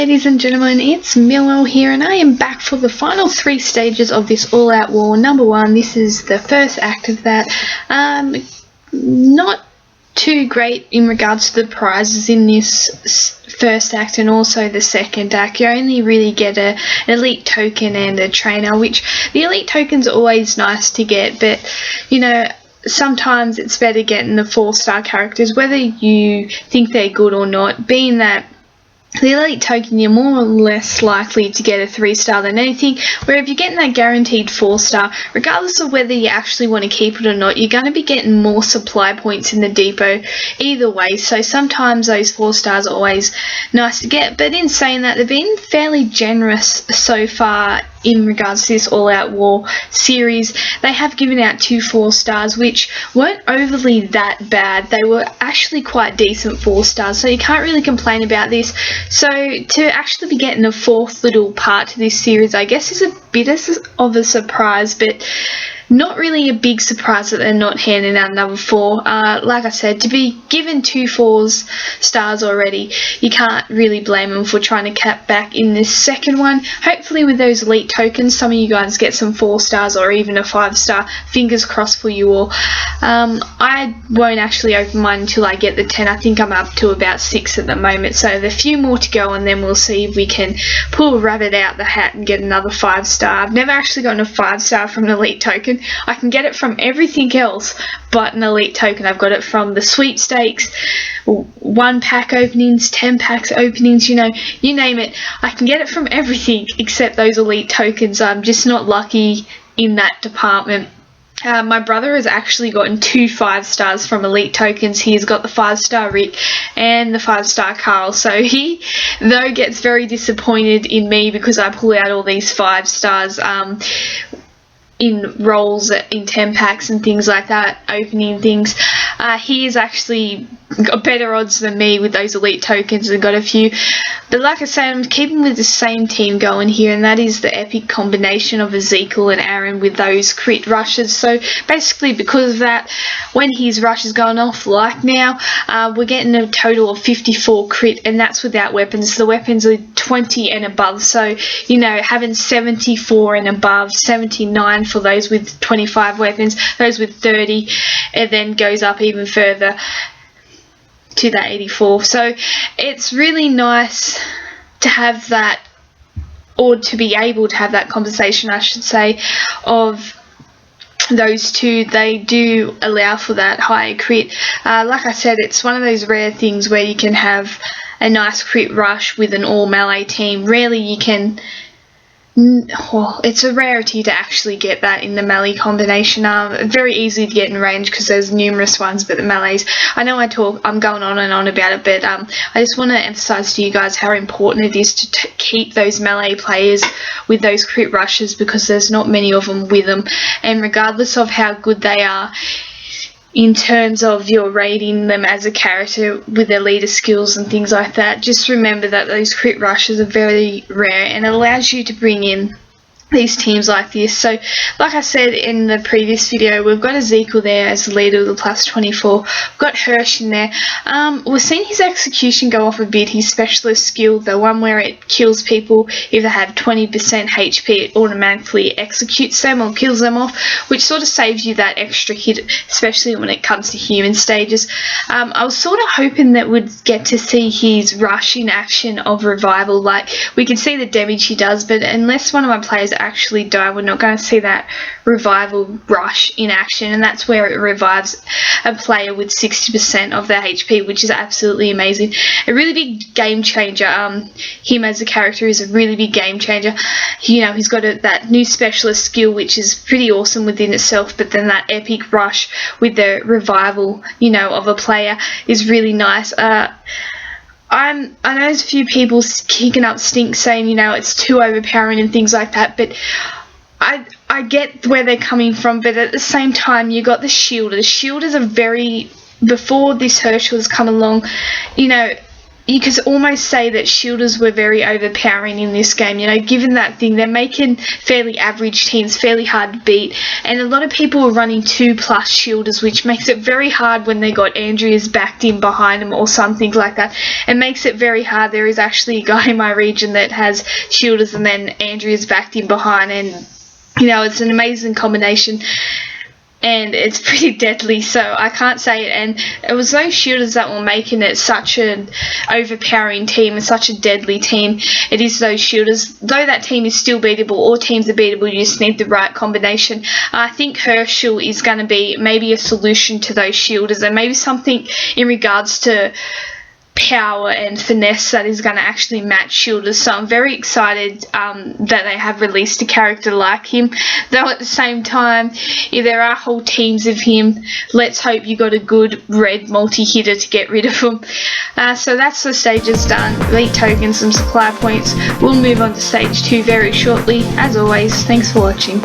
ladies and gentlemen, it's Millwell here, and I am back for the final 3 stages of this all-out war. Number 1, this is the first act of that. Not too great in regards to the prizes in this first act and also the second act. You only really get an elite token and a trainer, which the elite token's always nice to get, but sometimes it's better getting the 4-star characters, whether you think they're good or not, being that the elite token, you're more or less likely to get a 3-star than anything, where if you're getting that guaranteed 4-star, regardless of whether you actually want to keep it or not, you're going to be getting more supply points in the depot either way, so sometimes those 4-stars are always nice to get. But in saying that, they've been fairly generous so far in regards to this all-out war series. They have given out 2 4-stars, which weren't overly that bad. They were actually quite decent 4-stars, so you can't really complain about this. So to actually be getting a 4th little part to this series, I guess is a bit of a surprise, but not really a big surprise that they're not handing out another 4. Like I said, to be given 2 4-stars already, you can't really blame them for trying to cap back in this second one. Hopefully with those elite tokens, some of you guys get some 4-stars or even a 5-star. Fingers crossed for you all. I won't actually open mine until I get the 10. I think I'm up to about 6 at the moment, so there's a few more to go, and then we'll see if we can pull a rabbit out the hat and get another 5-star. I've never actually gotten a 5-star from an elite token. I can get it from everything else but an elite token. I've got it from the sweepstakes, 1-pack openings, 10-packs openings, you name it. I can get it from everything except those elite tokens. I'm just not lucky in that department. My brother has actually gotten 2 5-stars from elite tokens. He's got the 5-star Rick and the 5-star Carl, so he though gets very disappointed in me because I pull out all these 5-stars in rolls in 10 packs and things like that, opening things. He has actually got better odds than me with those elite tokens and got a few. But like I said, I'm keeping with the same team going here, and that is the epic combination of Ezekiel and Aaron with those crit rushes. So basically because of that, when his rush is going off like now, we're getting a total of 54 crit, and that's without weapons. The weapons are 20 and above, so having 74 and above, 79 for those with 25 weapons, those with 30, it then goes up even further to that 84. So it's really nice to have that, or to be able to have that conversation, I should say, of those two. They do allow for that higher crit. Like I said, it's one of those rare things where you can have a nice crit rush with an all melee team. Rarely you can. Well, it's a rarity to actually get that in the melee combination. Very easy to get in range because there's numerous ones, but the melees, I know I'm going on and on about it, but I just want to emphasize to you guys how important it is to keep those melee players with those crit rushes, because there's not many of them with them, and regardless of how good they are in terms of your rating them as a character with their leader skills and things like that, just remember that those crit rushes are very rare, and it allows you to bring in these teams like this. So like I said in the previous video, we've got Ezekiel there as the leader of the plus 24. We've got Hirsch in there. We're seeing his execution go off a bit, his specialist skill, the one where it kills people if they have 20% HP, it automatically executes them or kills them off, which sort of saves you that extra hit, especially when it comes to human stages. I was sort of hoping that we'd get to see his rush in action of revival. Like, we can see the damage he does, but unless one of my players actually die, we're not going to see that revival rush in action, and that's where it revives a player with 60% of their HP, which is absolutely amazing. A really big game changer. Him as a character is a really big game changer. He's got that new specialist skill, which is pretty awesome within itself, but then that epic rush with the revival of a player is really nice. I know there's a few people kicking up stink saying, it's too overpowering and things like that, but I get where they're coming from, but at the same time, you got the Shielder. The Shielders are before this Herschel has come along, you could almost say that shielders were very overpowering in this game. You know, given that thing, they're making fairly average teams fairly hard to beat, and a lot of people are running 2+ shielders, which makes it very hard when they got Andreas backed in behind them or something like that. It makes it very hard. There is actually a guy in my region that has shielders and then Andreas backed in behind, and you know, it's an amazing combination. And it's pretty deadly, so I can't say it. And it was those shooters that were making it such an overpowering team and such a deadly team. It is those shooters. Though that team is still beatable, all teams are beatable, you just need the right combination. I think Herschel is going to be maybe a solution to those shielders, and maybe something in regards to power and finesse that is going to actually match shielders. So I'm very excited that they have released a character like him, though at the same time, if there are whole teams of him, let's hope you got a good red multi-hitter to get rid of him. So that's the stages done. Elite tokens, some supply points. We'll move on to stage 2 very shortly. As always, thanks for watching.